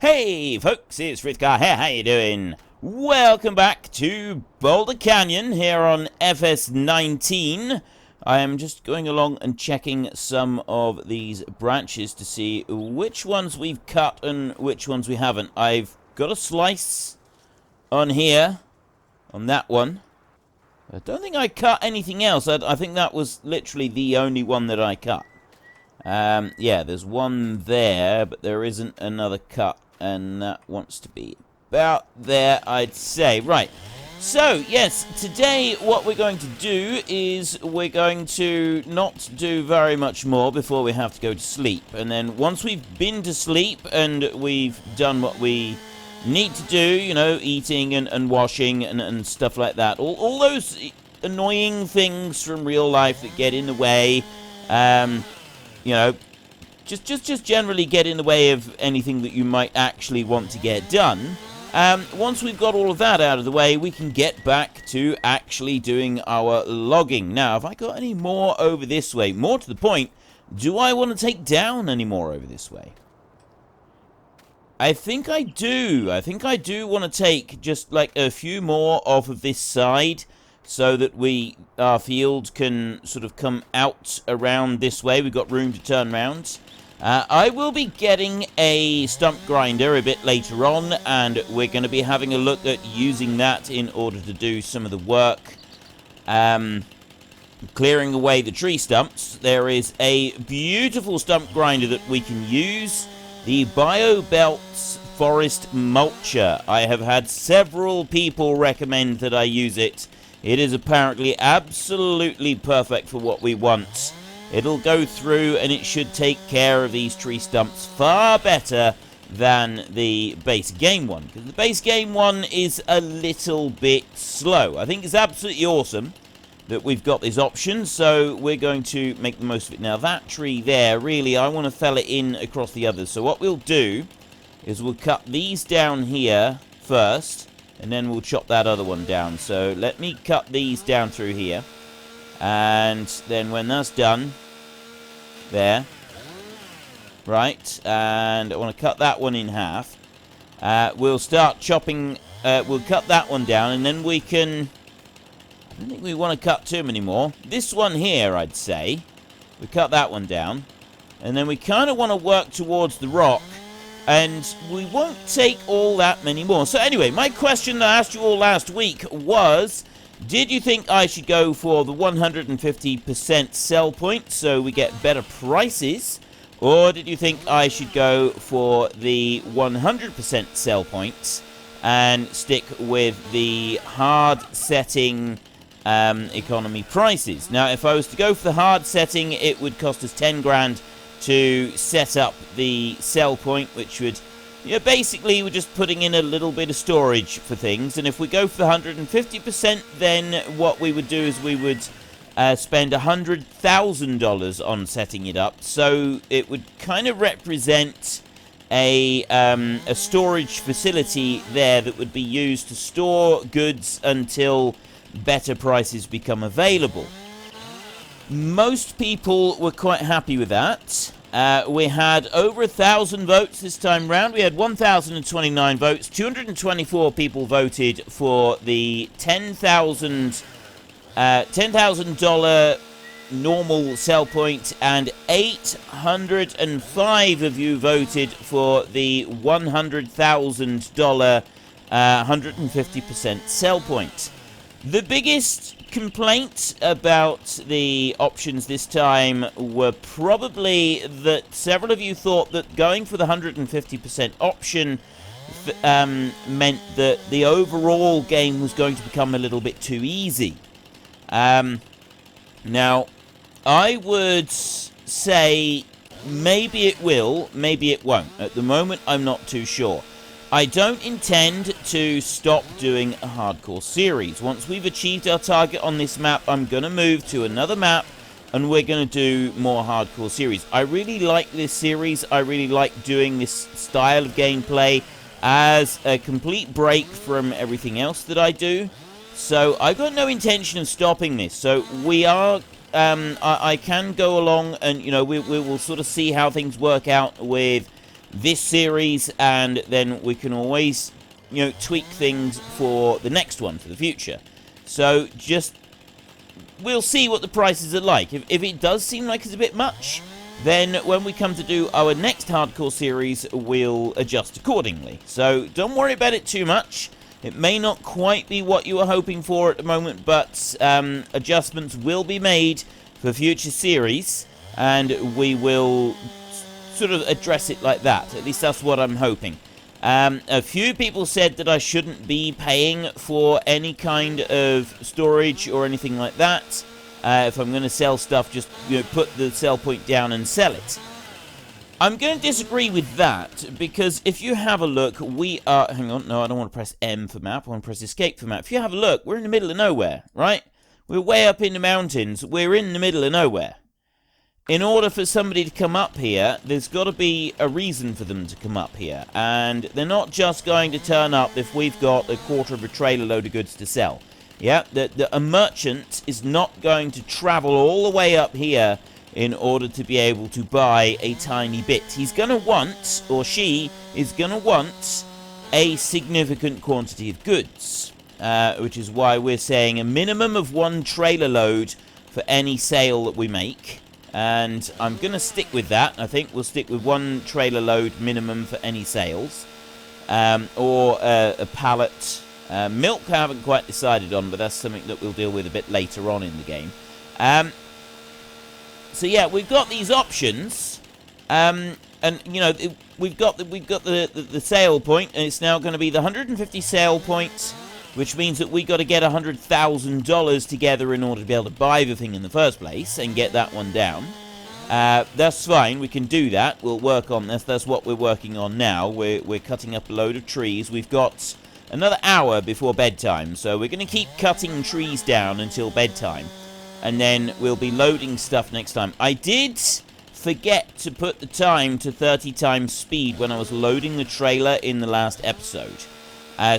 Hey folks, it's Frithcar here, how you doing? Welcome back to Boulder Canyon here on FS19. I am just going along and checking some of these branches to see which ones we've cut and which ones we haven't. I've got a slice on here, on that one. I don't think I cut anything else. I think that was literally the only one that I cut. Yeah, there's one there, but there isn't another cut. And that wants to be about there, I'd say. Right, so, yes, today what we're going to do is we're going to not do very much more before we have to go to sleep. And then once we've been to sleep and we've done what we need to do, you know, eating and washing and stuff like that, all those annoying things from real life that get in the way, you know, just generally get in the way of anything that you might actually want to get done. Once we've got all of that out of the way, we can get back to actually doing our logging. Now, have I got any more over this way? More to the point, do I want to take down any more over this way? I think I do. I think I do want to take just like a few more off of this side, so that our field can sort of come out around this way. We've got room to turn around. I will be getting a stump grinder a bit later on, and we're going to be having a look at using that in order to do some of the work. Clearing away the tree stumps. There is a beautiful stump grinder that we can use. The BioBelts Forest Mulcher. I have had several people recommend that I use it. It is apparently absolutely perfect for what we want. It'll go through and it should take care of these tree stumps far better than the base game one. Because the base game one is a little bit slow. I think it's absolutely awesome that we've got this option. So we're going to make the most of it. Now that tree there, really, I want to fell it in across the others. So what we'll do is we'll cut these down here first. And then we'll chop that other one down. So let me cut these down through here. And then when that's done, there, right, and I want to cut that one in half. We'll start chopping, we'll cut that one down, and then we can, I don't think we want to cut too many more. This one here, I'd say, we cut that one down, and then we kind of want to work towards the rock, and we won't take all that many more. So anyway, my question that I asked you all last week was, did you think I should go for the 150% sell point so we get better prices? Or did you think I should go for the 100% sell points and stick with the hard setting economy prices? Now, if I was to go for the hard setting, it would cost us 10 grand to set up the sell point, which would, you know, basically we're just putting in a little bit of storage for things. And if we go for the 150%, then what we would do is we would spend $100,000 on setting it up. So it would kind of represent a storage facility there that would be used to store goods until better prices become available. Most people were quite happy with that. We had over 1,000 votes this time round. We had 1,029 votes. 224 people voted for the $10,000 normal sell point, and 805 of you voted for the $100,000 150% sell point. The biggest complaints about the options this time were probably that several of you thought that going for the 150% option meant that the overall game was going to become a little bit too easy. Now, I would say maybe it will, maybe it won't. At the moment, I'm not too sure. I don't intend to stop doing a hardcore series. Once we've achieved our target on this map, I'm going to move to another map, and we're going to do more hardcore series. I really like this series. I really like doing this style of gameplay as a complete break from everything else that I do. So I've got no intention of stopping this. So we are, I can go along and, you know, we will sort of see how things work out with this series, and then we can always, you know, tweak things for the next one, for the future. So just, we'll see what the prices are like. If it does seem like it's a bit much, then when we come to do our next hardcore series, we'll adjust accordingly. So don't worry about it too much. It may not quite be what you were hoping for at the moment, but adjustments will be made for future series, and we will sort of address it like that. At least that's what I'm hoping. A few people said that I shouldn't be paying for any kind of storage or anything like that. If I'm going to sell stuff, just, you know, put the sell point down and sell it. I'm going to disagree with that, because if you have a look, we are... Hang on, no, I don't want to press M for map, I want to press escape for map. If you have a look, we're in the middle of nowhere, right? We're way up in the mountains, we're in the middle of nowhere. In order for somebody to come up here, there's got to be a reason for them to come up here. And they're not just going to turn up if we've got a quarter of a trailer load of goods to sell. Yeah, a merchant is not going to travel all the way up here in order to be able to buy a tiny bit. He's going to want, or she is going to want, a significant quantity of goods. Which is why we're saying a minimum of 1 trailer load for any sale that we make. And I'm going to stick with that. I think we'll stick with 1 trailer load minimum for any sales. Or a pallet. Milk I haven't quite decided on, but that's something that we'll deal with a bit later on in the game. So yeah, we've got these options, and you know, we've got the sale point, and it's now going to be the 150 sale point, which means that we got to get $100,000 together in order to be able to buy the thing in the first place and get that one down. That's fine, we can do that. We'll work on this. That's what we're working on now. We're cutting up a load of trees. We've got another hour before bedtime, so we're going to keep cutting trees down until bedtime, and then we'll be loading stuff next time. I did forget to put the time to 30 times speed when I was loading the trailer in the last episode.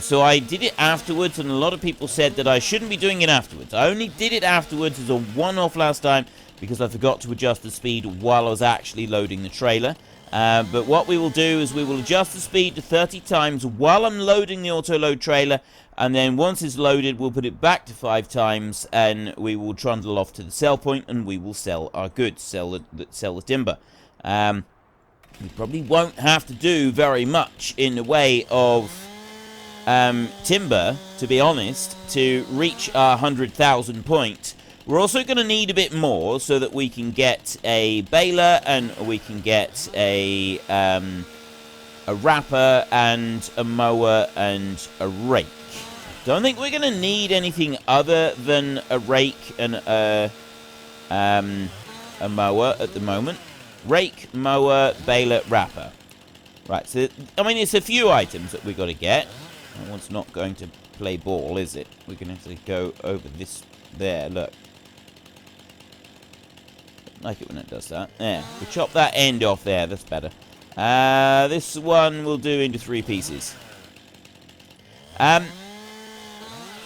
So I did it afterwards, and a lot of people said that I shouldn't be doing it afterwards. I only did it afterwards as a one-off last time because I forgot to adjust the speed while I was actually loading the trailer. But what we will do is we will adjust the speed to 30 times while I'm loading the auto-load trailer, and then once it's loaded, we'll put it back to 5 times, and we will trundle off to the sell point, and we will sell our goods, sell the timber. We probably won't have to do very much in the way of timber, to be honest, to reach our 100,000 point. We're also going to need a bit more so that we can get a baler, and we can get a wrapper and a mower and a rake. Don't think we're going to need anything other than a rake and a mower at the moment. Rake, mower, baler, wrapper. Right, so, I mean, it's a few items that we've got to get. That one's not going to play ball, is it? We're going to have to go over this there, look. Like it when it does that. There. We chop that end off there. That's better. This one we'll do into 3 pieces.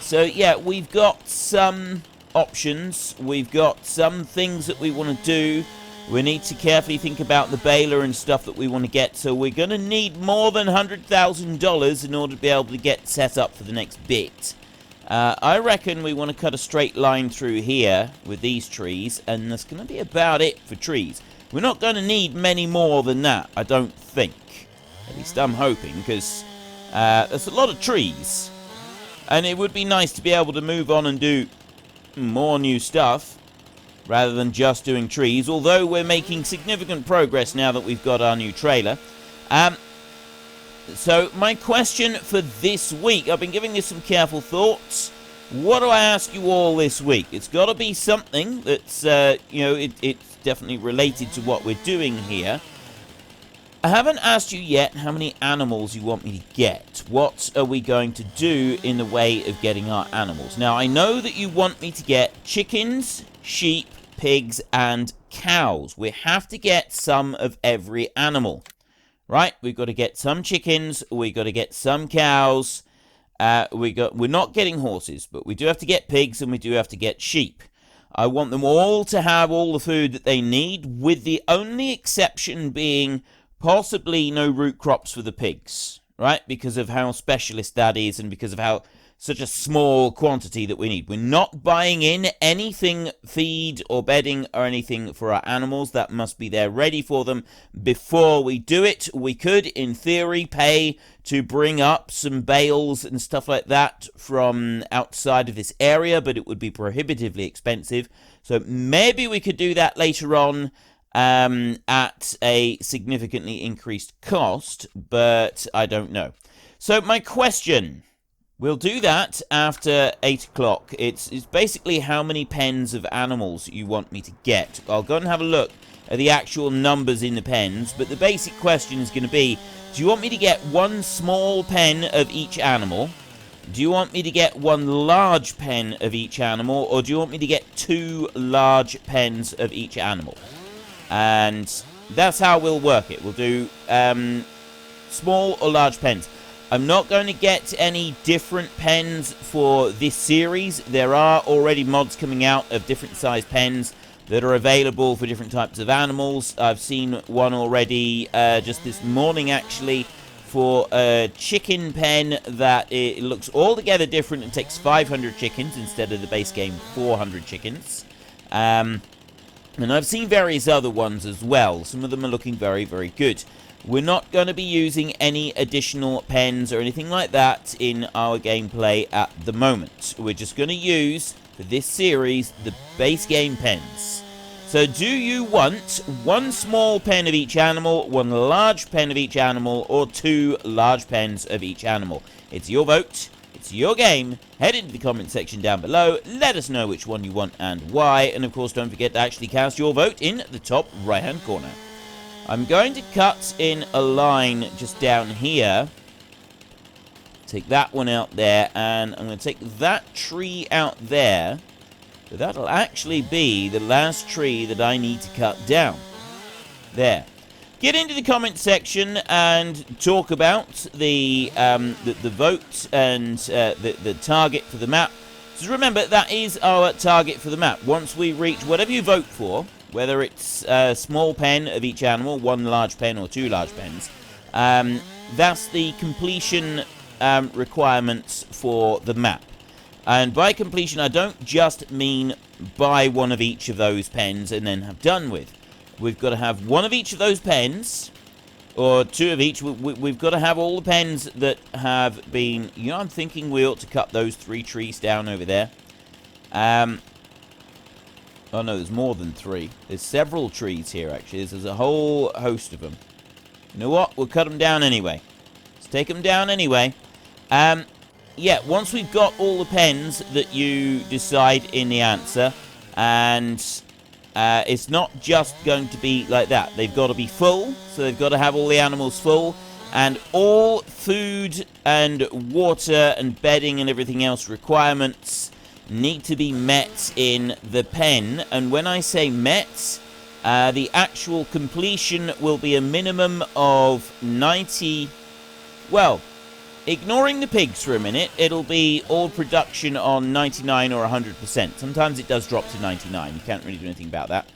So, yeah, we've got some options. We've got some things that we want to do. We need to carefully think about the baler and stuff that we want to get. So we're going to need more than $100,000 in order to be able to get set up for the next bit. I reckon we want to cut a straight line through here with these trees, and that's going to be about it for trees. We're not going to need many more than that, I don't think. At least I'm hoping, because there's a lot of trees. And it would be nice to be able to move on and do more new stuff, rather than just doing trees, although we're making significant progress now that we've got our new trailer. So, my question for this week, I've been giving this some careful thoughts. What do I ask you all this week? It's got to be something that's, you know, it's definitely related to what we're doing here. I haven't asked you yet how many animals you want me to get. What are we going to do in the way of getting our animals? Now, I know that you want me to get chickens, sheep, pigs, and cows. We have to get some of every animal. Right, we've got to get some chickens, we've got to get some cows, we're not getting horses, but we do have to get pigs, and we do have to get sheep. I want them all to have all the food that they need, with the only exception being possibly no root crops for the pigs, right? Because of how specialist that is and because of how such a small quantity that we need. We're not buying in anything, feed or bedding or anything for our animals. That must be there ready for them before we do it. We could, in theory, pay to bring up some bales and stuff like that from outside of this area, but it would be prohibitively expensive. So maybe we could do that later on at a significantly increased cost, but I don't know. So my question... We'll do that after 8 o'clock. It's basically how many pens of animals you want me to get. I'll go and have a look at the actual numbers in the pens, but the basic question is going to be, do you want me to get one small pen of each animal? Do you want me to get one large pen of each animal? Or do you want me to get 2 large pens of each animal? And that's how we'll work it. We'll do small or large pens. I'm not going to get any different pens for this series. There are already mods coming out of different size pens that are available for different types of animals. I've seen one already just this morning, actually, for a chicken pen that it looks altogether different and takes 500 chickens instead of the base game 400 chickens. And I've seen various other ones as well. Some of them are looking very, very good. We're not going to be using any additional pens or anything like that in our gameplay at the moment. We're just going to use, for this series, the base game pens. So do you want one small pen of each animal, one large pen of each animal, or 2 large pens of each animal? It's your vote. It's your game. Head into the comment section down below. Let us know which one you want and why. And of course, don't forget to actually cast your vote in the top right-hand corner. I'm going to cut in a line just down here. Take that one out there, and I'm going to take that tree out there. So that'll actually be the last tree that I need to cut down. There. Get into the comment section and talk about the vote and the target for the map. So remember, that is our target for the map. Once we reach whatever you vote for, whether it's a small pen of each animal, 1 large pen or 2 large pens, that's the completion requirements for the map. And by completion, I don't just mean buy one of each of those pens and then have done with. We've got to have one of each of those pens, or 2 of each. We've got to have all the pens that have been... You know, I'm thinking we ought to cut those 3 trees down over there. Oh no, there's more than 3. There's several trees here, actually. There's a whole host of them. You know what? We'll cut them down anyway. Let's take them down anyway. Yeah, once we've got all the pens that you decide in the answer, and it's not just going to be like that. They've got to be full, so they've got to have all the animals full, and all food and water and bedding and everything else requirements need to be met in the pen. And when I say met, the actual completion will be a minimum of 90... Well, ignoring the pigs for a minute, it'll be all production on 99 or 100%. Sometimes it does drop to 99. You can't really do anything about that.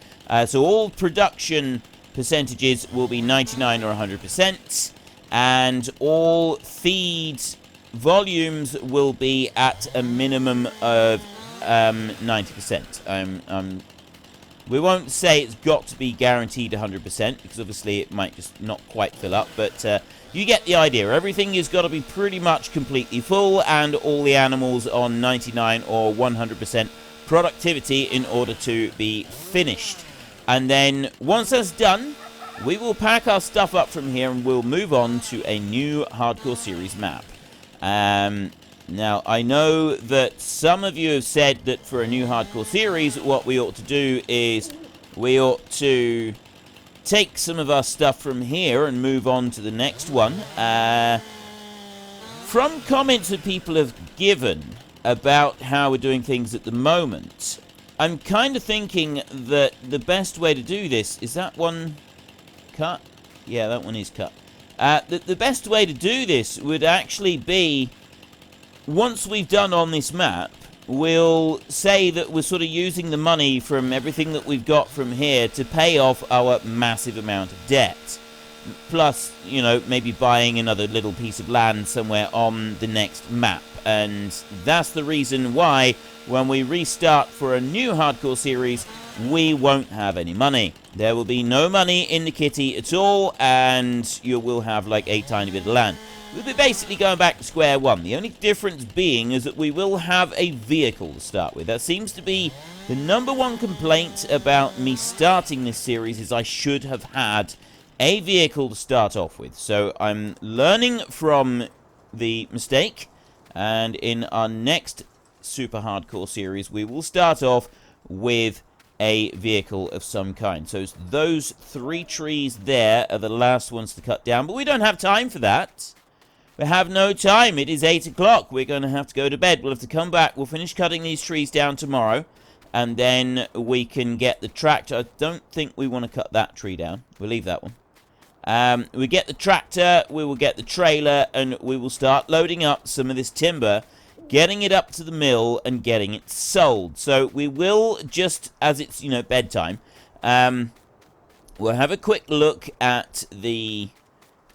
So all production percentages will be 99 or 100%. And all feed volumes will be at a minimum of 90%. We won't say it's got to be guaranteed 100%, because obviously it might just not quite fill up, but you get the idea. Everything has got to be pretty much completely full, and all the animals on 99 or 100% productivity in order to be finished. And then, once that's done, we will pack our stuff up from here, and we'll move on to a new Hardcore Series map. Now, I know that some of you have said that for a new Hardcore Series, what we ought to do is we ought to take some of our stuff from here and move on to the next one. From comments that people have given about how we're doing things at the moment, I'm kind of thinking that the best way to do this... Is that one cut? Yeah, that one is cut. The best way to do this would actually be... Once we've done on this map, we'll say that we're sort of using the money from everything that we've got from here to pay off our massive amount of debt. Plus, you know, maybe buying another little piece of land somewhere on the next map. And that's the reason why when we restart for a new hardcore series, we won't have any money. There will be no money in the kitty at all, and you will have like a tiny bit of land. We'll be basically going back to square one. The only difference being is that we will have a vehicle to start with. That seems to be the #1 complaint about me starting this series, is I should have had a vehicle to start off with. So I'm learning from the mistake, and in our next super hardcore series, we will start off with a vehicle of some kind. So those 3 trees there are the last ones to cut down, but we don't have time for that. We have no time. It is 8 o'clock. We're going to have to go to bed. We'll have to come back. We'll finish cutting these trees down tomorrow, and then we can get the tractor. I don't think we want to cut that tree down. We'll leave that one. We get the tractor, we will get the trailer, and we will start loading up some of this timber, getting it up to the mill, and getting it sold. So we will, just as it's, you know, bedtime, we'll have a quick look at the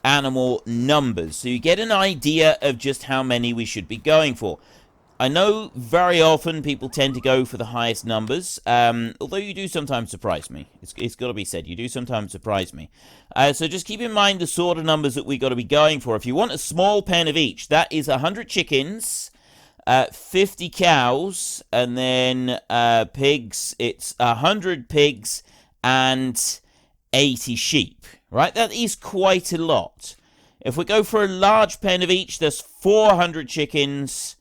animal numbers, so you get an idea of just how many we should be going for. I know very often people tend to go for the highest numbers, although you do sometimes surprise me. It's got to be said, you do sometimes surprise me. So just keep in mind the sort of numbers that we got to be going for. If you want a small pen of each, that is 100 chickens, 50 cows, and then pigs. It's 100 pigs and 80 sheep, right? That is quite a lot. If we go for a large pen of each, there's 400 chickens,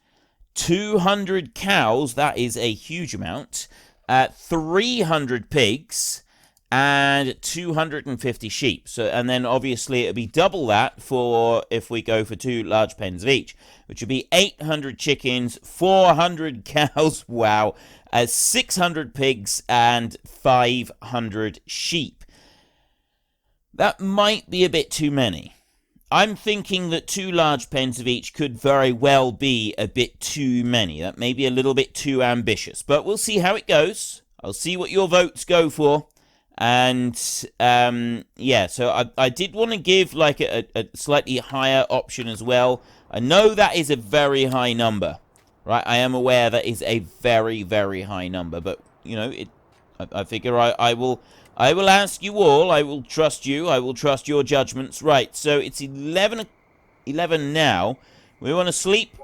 200 cows, that is a huge amount, 300 pigs, and 250 sheep. So, and then obviously it'll be double that for if we go for 2 large pens of each, which would be 800 chickens, 400 cows, wow, 600 pigs, and 500 sheep. That might be a bit too many. I'm thinking that 2 large pens of each could very well be a bit too many. That may be a little bit too ambitious, but we'll see how it goes. I'll see what your votes go for. And, yeah, so I did want to give, like, a slightly higher option as well. I know that is a very high number, right? I am aware that is a very, very high number, but, you know, I figure I will ask you all. I will trust you. I will trust your judgments. Right, so it's 11 now. We want to sleep.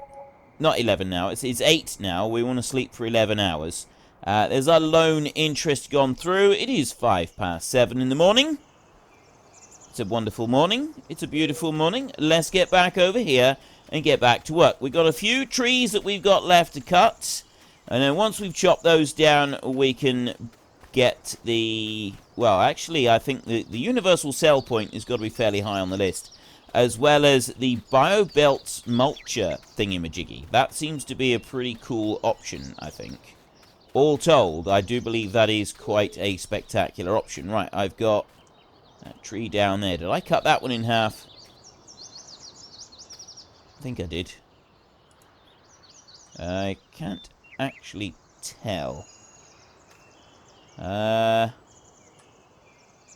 Not 11 now. It's 8 now. We want to sleep for 11 hours. There's our loan interest gone through. It is 7:05 in the morning. It's a wonderful morning. It's a beautiful morning. Let's get back over here and get back to work. We've got a few trees that we've got left to cut. And then once we've chopped those down, we can get the... Well, actually, I think the universal sell point has got to be fairly high on the list. As well as the BioBelt mulcher thingamajiggy. That seems to be a pretty cool option, I think. All told, I do believe that is quite a spectacular option. Right, I've got that tree down there. Did I cut that one in half? I think I did. I can't actually tell. Oh,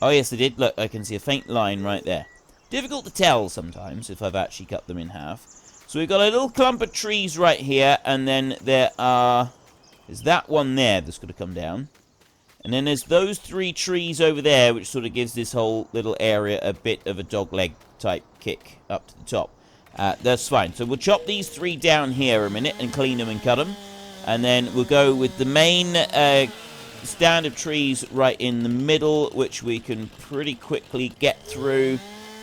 yes, I did. Look, I can see a faint line right there. Difficult to tell sometimes if I've actually cut them in half. So we've got a little clump of trees right here, and then there's that one there that's going to come down. And then there's those 3 trees over there, which sort of gives this whole little area a bit of a dogleg type kick up to the top. That's fine. So we'll chop these 3 down here a minute and clean them and cut them. And then we'll go with the main stand of trees right in the middle, which we can pretty quickly get through.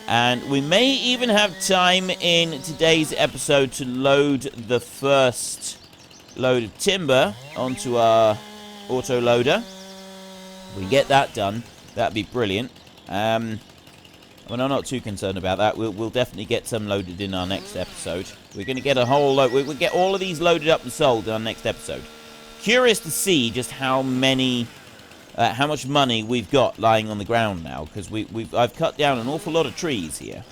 And we may even have time in today's episode to load the first load of timber onto our autoloader. We get that done. That'd be brilliant. Well, I'm not too concerned about that. We'll definitely get some loaded in our next episode. We're going to get a whole load. We'll get all of these loaded up and sold in our next episode. Curious to see just how much money we've got lying on the ground now, because I've cut down an awful lot of trees here.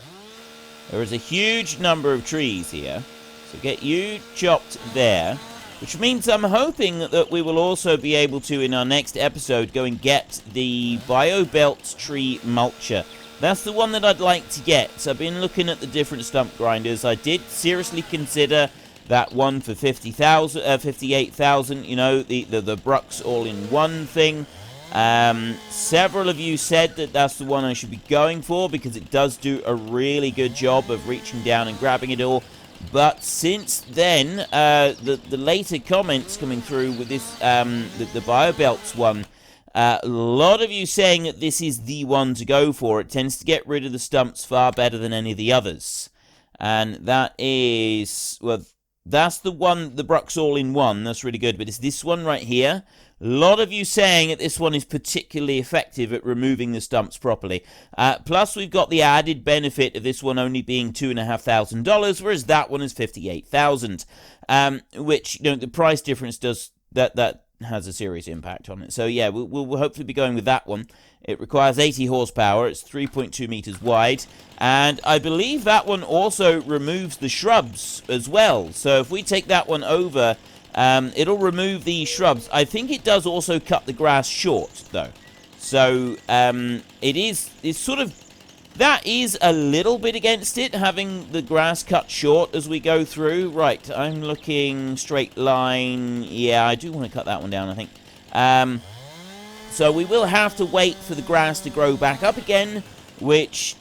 There is a huge number of trees here, so get you chopped there, which means I'm hoping that we will also be able to, in our next episode, go and get the BioBelt tree mulcher. That's the one that I'd like to get. So I've been looking at the different stump grinders. I did seriously consider that one for 58,000. You know, the Brux all-in-one thing. Several of you said that that's the one I should be going for because it does do a really good job of reaching down and grabbing it all. But since then, the later comments coming through with this, the BioBelts one, a lot of you saying that this is the one to go for. It tends to get rid of the stumps far better than any of the others. And that is, well, that's the one, the Brux all-in-one. That's really good. But it's this one right here. A lot of you saying that this one is particularly effective at removing the stumps properly. Plus, we've got the added benefit of this one only being $2,500, whereas that one is $58,000. Which, you know, the price difference does that has a serious impact on it. So yeah, we'll hopefully be going with that one. It requires 80 horsepower. It's 3.2 meters wide, and I believe that one also removes the shrubs as well. So if we take that one over, it'll remove the shrubs. I think it does also cut the grass short though. So it's sort of, that is a little bit against it, having the grass cut short as we go through. Right, I'm looking straight line. Yeah, I do want to cut that one down, I think. So we will have to wait for the grass to grow back up again, which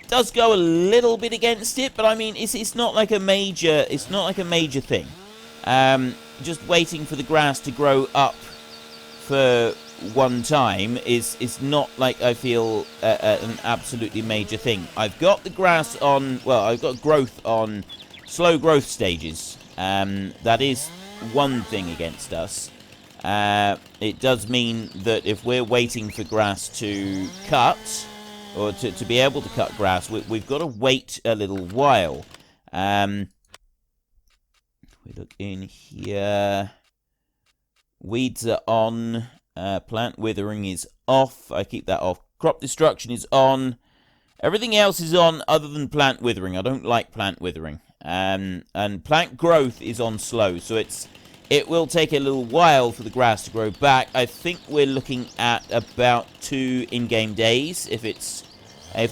does go a little bit against it, but I mean, it's not like a major, thing. Just waiting for the grass to grow up for one time is not like I feel an absolutely major thing. I've got the grass on, well, I've got growth on slow growth stages. That is one thing against us. It does mean that if we're waiting for grass to cut, or to be able to cut grass, we've got to wait a little while. We look in here. Weeds are on. Plant withering is off. I keep that off. Crop destruction is on. Everything else is on other than plant withering. I don't like plant withering. And plant growth is on slow. So it will take a little while for the grass to grow back. I think we're looking at about 2 in-game days. If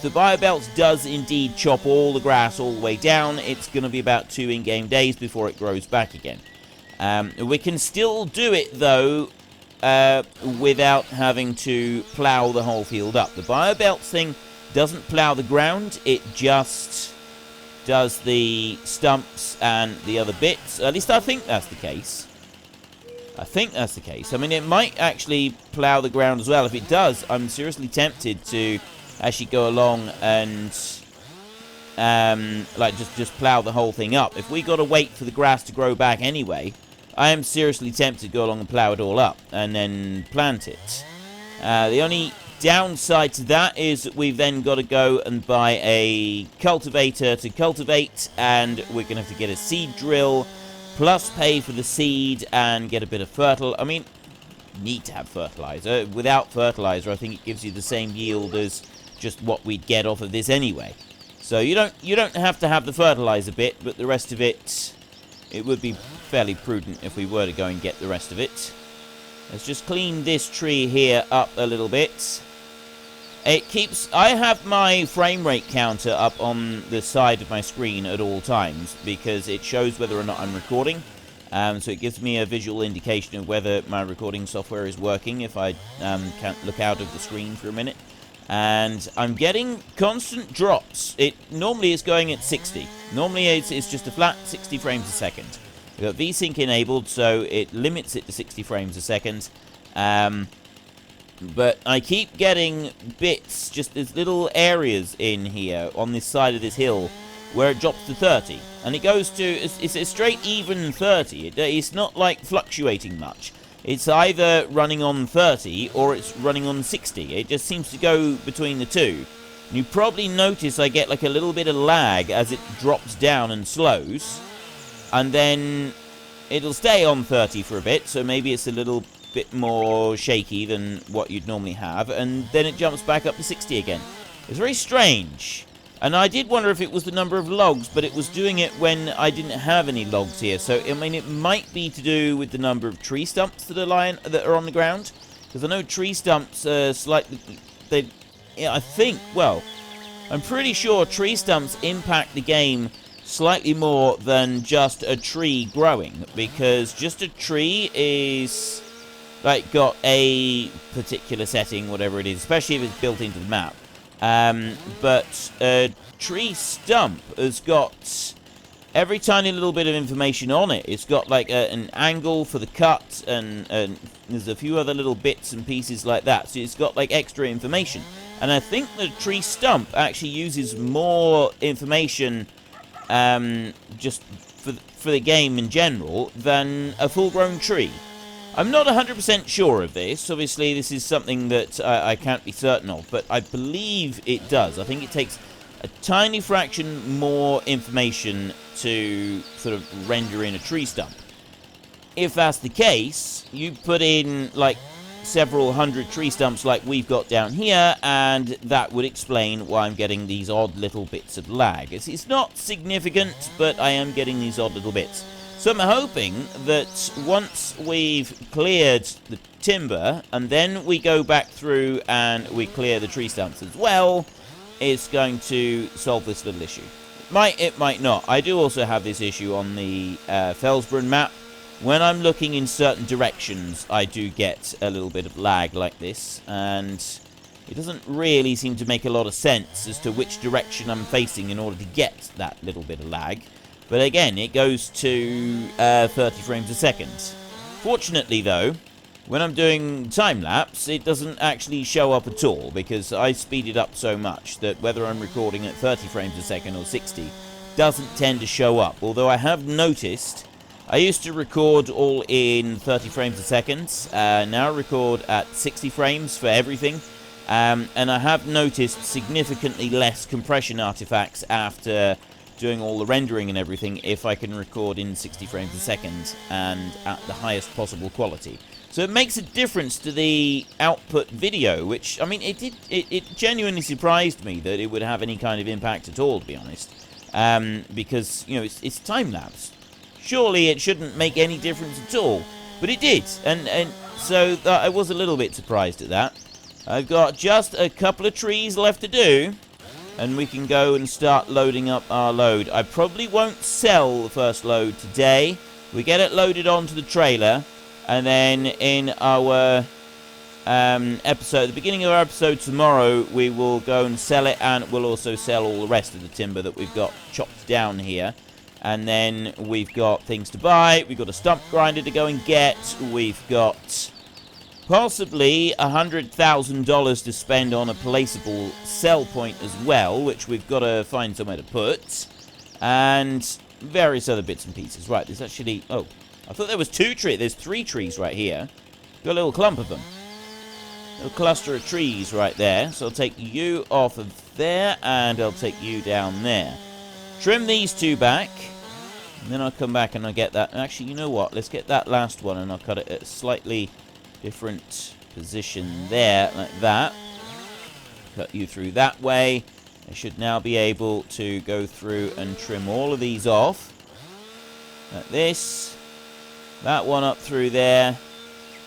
the BioBelts does indeed chop all the grass all the way down, it's going to be about 2 in-game days before it grows back again. We can still do it, though, without having to plow the whole field up. The BioBelts thing doesn't plow the ground, it just does the stumps and the other bits. At least I think that's the case. I mean, it might actually plow the ground as well. If it does, I'm seriously tempted to actually go along and like just plow the whole thing up. If we got to wait for the grass to grow back anyway, I am seriously tempted to go along and plow it all up and then plant it. The only downside to that is that we've then got to go and buy a cultivator to cultivate, and we're going to have to get a seed drill, plus pay for the seed and get a bit of fertilizer. I mean, need to have fertilizer. Without fertilizer, I think it gives you the same yield as just what we'd get off of this anyway. So you don't have to have the fertilizer bit, but the rest of it would be fairly prudent if we were to go and get the rest of it. Let's just clean this tree here up a little bit. I have my frame rate counter up on the side of my screen at all times because it shows whether or not I'm recording. So it gives me a visual indication of whether my recording software is working if I can't look out of the screen for a minute. And I'm getting constant drops. It normally is going at 60. Normally it's just a flat 60 frames a second. We've got VSync enabled, so it limits it to 60 frames a second. But I keep getting bits, just there's little areas in here on this side of this hill where it drops to 30. And it goes to, it's a straight even 30. It's not like fluctuating much. It's either running on 30 or it's running on 60. It just seems to go between the two. And you probably notice I get like a little bit of lag as it drops down and slows. And then it'll stay on 30 for a bit, so maybe it's a little bit more shaky than what you'd normally have. And then it jumps back up to 60 again. It's very strange. And I did wonder if it was the number of logs, but it was doing it when I didn't have any logs here. So, I mean, it might be to do with the number of tree stumps that are on the ground. Because I know tree stumps are slightly... I think, well, I'm pretty sure tree stumps impact the game slightly more than just a tree growing, because just a tree is like got a particular setting, whatever it is, especially if it's built into the map. But a tree stump has got every tiny little bit of information on it. It's got like an angle for the cut, and there's a few other little bits and pieces like that. So it's got like extra information. And I think the tree stump actually uses more information just for the game in general than a full-grown tree. I'm not 100% sure of this. Obviously, this is something that I can't be certain of, but I believe it does. I think it takes a tiny fraction more information to sort of render in a tree stump. If that's the case, you put in like several hundred tree stumps like we've got down here, and that would explain why I'm getting these odd little bits of lag. It's not significant, but I am getting these odd little bits. So I'm hoping that once we've cleared the timber, and then we go back through and we clear the tree stumps as well, it's going to solve this little issue. It might not. I do also have this issue on the Felsbrunn map. When I'm looking in certain directions, I do get a little bit of lag like this, and it doesn't really seem to make a lot of sense as to which direction I'm facing in order to get that little bit of lag. But again, it goes to 30 frames a second. Fortunately, though, when I'm doing time-lapse, it doesn't actually show up at all, because I speed it up so much that whether I'm recording at 30 frames a second or 60 doesn't tend to show up. Although I have noticed, I used to record all in 30 frames a second, now I record at 60 frames for everything, and I have noticed significantly less compression artifacts after doing all the rendering and everything if I can record in 60 frames a second and at the highest possible quality. So it makes a difference to the output video, which, I mean, it genuinely surprised me that it would have any kind of impact at all, to be honest, because, you know, it's time-lapse. Surely it shouldn't make any difference at all, but it did, and so I was a little bit surprised at that. I've got just a couple of trees left to do, and we can go and start loading up our load. I probably won't sell the first load today. We get it loaded onto the trailer, and then in our episode, the beginning of our episode tomorrow, we will go and sell it, and we'll also sell all the rest of the timber that we've got chopped down here. And then we've got things to buy. We've got a stump grinder to go and get. We've got possibly $100,000 to spend on a placeable sell point as well, which we've got to find somewhere to put, and various other bits and pieces. Right, there's actually, oh, I thought there was two trees. There's three trees right here. Got a little clump of them. A little cluster of trees right there. So I'll take you off of there, and I'll take you down there. Trim these two back, and then I'll come back and I'll get that. Actually, you know what? Let's get that last one, and I'll cut it at a slightly different position there, like that. Cut you through that way. I should now be able to go through and trim all of these off. Like this. That one up through there.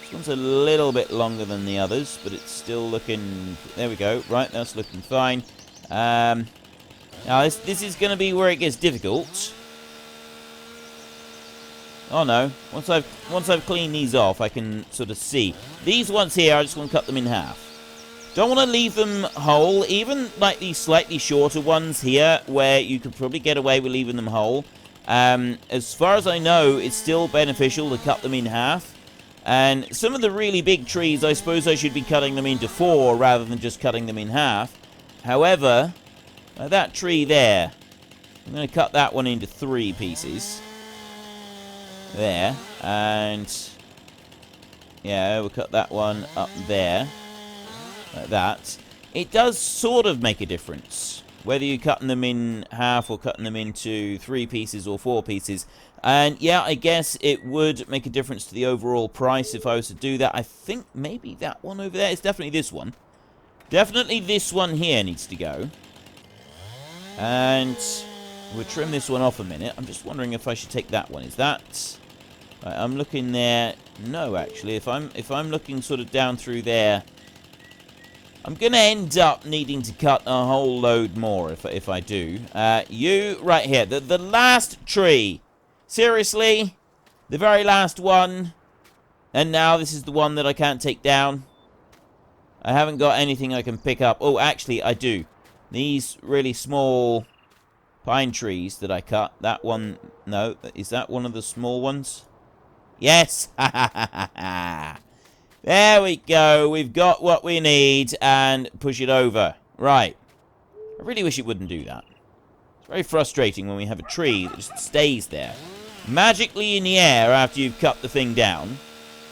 This one's a little bit longer than the others, but it's still looking... There we go. Right, that's looking fine. Now, this is going to be where it gets difficult. Oh no, once I've cleaned these off, I can sort of see. These ones here, I just want to cut them in half. Don't want to leave them whole, even like these slightly shorter ones here, where you could probably get away with leaving them whole. As far as I know, it's still beneficial to cut them in half. And some of the really big trees, I suppose I should be cutting them into 4 rather than just cutting them in half. However, like that tree there, I'm going to cut that one into 3 pieces. There, and yeah, we'll cut that one up there, like that. It does sort of make a difference, whether you're cutting them in half or cutting them into 3 pieces or 4 pieces. And yeah, I guess it would make a difference to the overall price if I was to do that. I think maybe that one over there, it's definitely this one. Definitely this one here needs to go. And we'll trim this one off a minute. I'm just wondering if I should take that one. Is that... Right, I'm looking there. No, actually, if I'm looking sort of down through there, I'm going to end up needing to cut a whole load more if I do. You, right here. The last tree. Seriously? The very last one? And now this is the one that I can't take down? I haven't got anything I can pick up. Oh, actually, I do. These really small pine trees that I cut. That one... No, is that one of the small ones? Yes! Ha ha ha ha ha! There we go. We've got what we need. And push it over. Right. I really wish it wouldn't do that. It's very frustrating when we have a tree that just stays there, magically in the air after you've cut the thing down.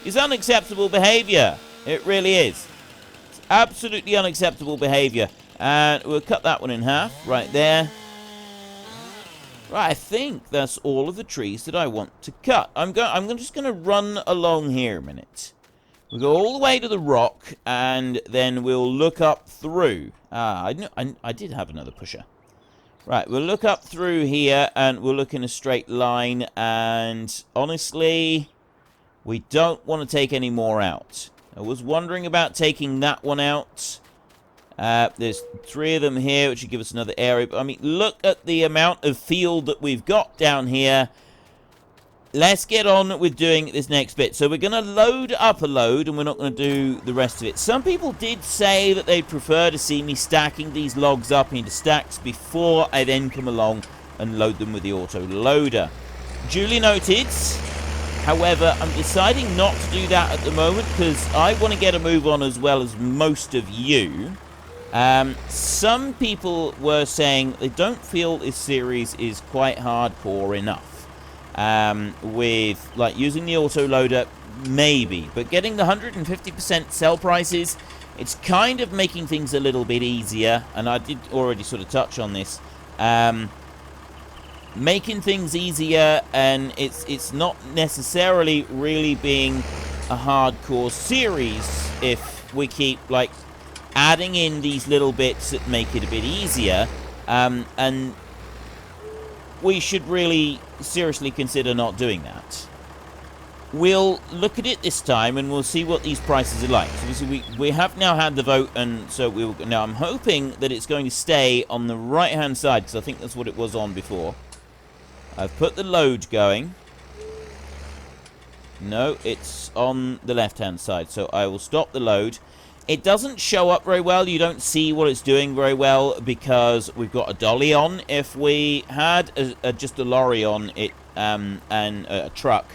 It's unacceptable behavior. It really is. It's absolutely unacceptable behavior. And we'll cut that one in half. Right there. Right, I think that's all of the trees that I want to cut. I'm just going to run along here a minute. We'll go all the way to the rock, and then we'll look up through. I did have another pusher. Right, we'll look up through here, and we'll look in a straight line, and honestly, we don't want to take any more out. I was wondering about taking that one out. There's 3 of them here, which should give us another area. But, I mean, look at the amount of field that we've got down here. Let's get on with doing this next bit. So we're going to load up a load, and we're not going to do the rest of it. Some people did say that they'd prefer to see me stacking these logs up into stacks before I then come along and load them with the auto loader. Duly noted. However, I'm deciding not to do that at the moment because I want to get a move on as well as most of you. Some people were saying they don't feel this series is quite hardcore enough. With, like, using the autoloader, maybe. But getting the 150% sell prices, it's kind of making things a little bit easier. And I did already sort of touch on this. Making things easier, and it's not necessarily really being a hardcore series if we keep, like, adding in these little bits that make it a bit easier. And we should really seriously consider not doing that. We'll look at it this time and we'll see what these prices are like. So obviously we have now had the vote, and so now I'm hoping that it's going to stay on the right hand side, because I think that's what it was on before. I've put the load going. No, it's on the left hand side, so I will stop the load. It doesn't show up very well. You don't see what it's doing very well because we've got a dolly on. If we had just a lorry on it and a truck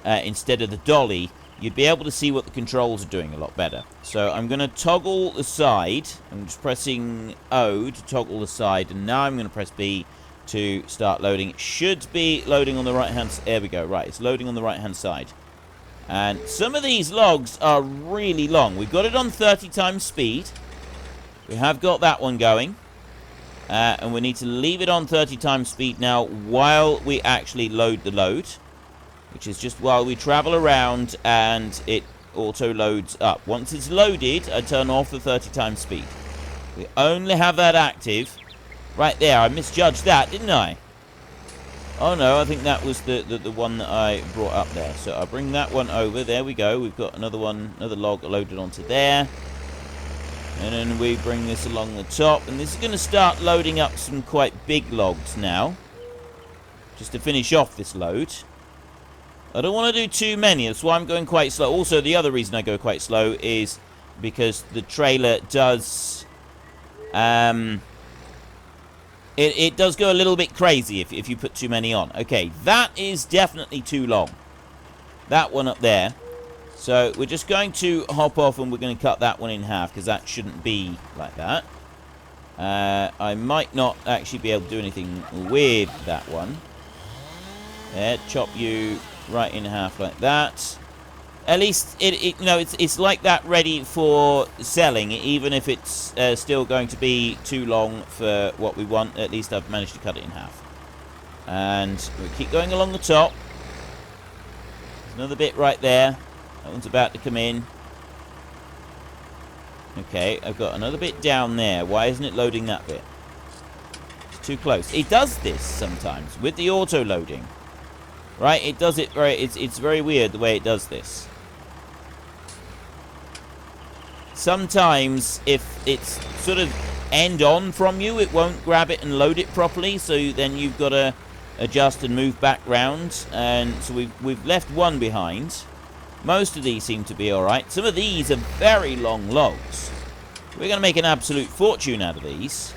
instead of the dolly, you'd be able to see what the controls are doing a lot better. So I'm going to toggle the side. I'm just pressing O to toggle the side, and now I'm going to press B to start loading. It should be loading on the right hand side. There we go. Right, it's loading on the right hand side. And some of these logs are really long. We've got it on 30 times speed. We have got that one going. And we need to leave it on 30 times speed now while we actually load the load. Which is just while we travel around and it auto loads up. Once it's loaded, I turn off the 30 times speed. We only have that active. Right there, I misjudged that, didn't I? Oh no, I think that was the one that I brought up there. So I'll bring that one over. There we go. We've got another one, another log loaded onto there. And then we bring this along the top. And this is going to start loading up some quite big logs now. Just to finish off this load. I don't want to do too many. That's why I'm going quite slow. Also, the other reason I go quite slow is because the trailer does... It does go a little bit crazy if you put too many on. Okay, that is definitely too long. That one up there. So we're just going to hop off and we're going to cut that one in half because that shouldn't be like that. I might not actually be able to do anything with that one. There, chop you right in half like that. At least, it's like that ready for selling, even if it's still going to be too long for what we want. At least I've managed to cut it in half. And we keep going along the top. There's another bit right there. That one's about to come in. Okay, I've got another bit down there. Why isn't it loading that bit? It's too close. It does this sometimes with the auto loading. Right, it does it very... It's very weird the way it does this. sometimes if it's sort of end on from you, it won't grab it and load it properly, so then you've got to adjust and move back round. And so we've left one behind. Most of these seem to be alright. Some of these are very long logs. We're going to make an absolute fortune out of these.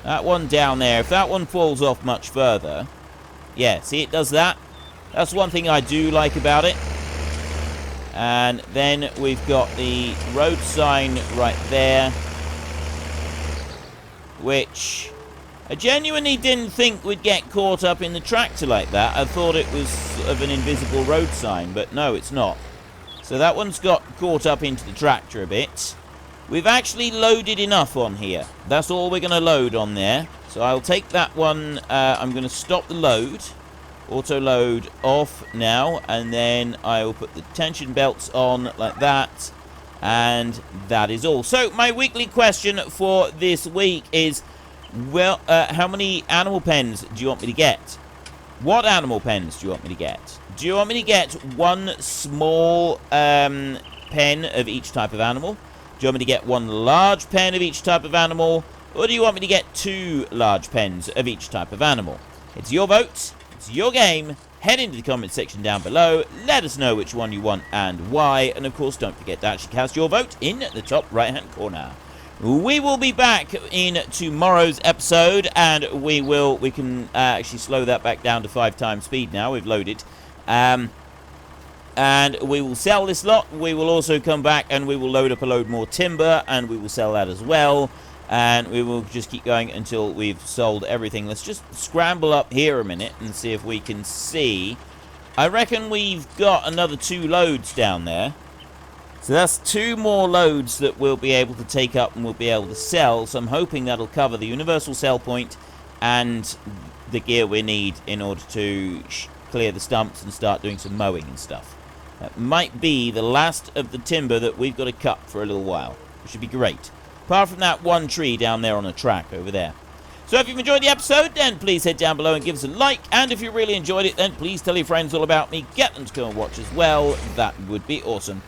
That one down there, if that one falls off much further, yeah, see, it does that. That's one thing I do like about it. And then we've got the road sign right there, which I genuinely didn't think would get caught up in the tractor like that. I thought it was sort of an invisible road sign, but no, it's not. So that one's got caught up into the tractor a bit. We've actually loaded enough on here. That's all we're going to load on there. So I'll take that one. I'm going to stop the load. Auto load off now. And then I will put the tension belts on like that. And that is all. So my weekly question for this week is, well, how many animal pens do you want me to get? What animal pens do you want me to get? Do you want me to get one small pen of each type of animal? Do you want me to get one large pen of each type of animal? Or do you want me to get 2 large pens of each type of animal? It's your vote. It's your game. Head into the comment section down below. Let us know which one you want and why. And of course, don't forget to actually cast your vote in the top right-hand corner. We will be back in tomorrow's episode, and we can actually slow that back down to 5 times speed now. We've loaded. And we will sell this lot. We will also come back and we will load up a load more timber, and we will sell that as well. And we will just keep going until we've sold everything. Let's just scramble up here a minute and see if we can see. I reckon we've got another 2 loads down there. So that's 2 more loads that we'll be able to take up and we'll be able to sell. So I'm hoping that'll cover the universal sell point and the gear we need in order to clear the stumps and start doing some mowing and stuff. That might be the last of the timber that we've got to cut for a little while, which should be great. Apart from that one tree down there on a track over there. So if you've enjoyed the episode, then please head down below and give us a like. And if you really enjoyed it, then please tell your friends all about me. Get them to come and watch as well. That would be awesome.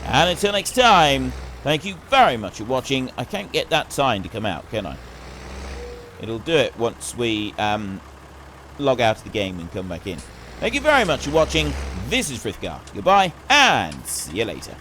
And until next time, thank you very much for watching. I can't get that sign to come out, can I? It'll do it once we log out of the game and come back in. Thank you very much for watching. This is Frithgar. Goodbye, and see you later.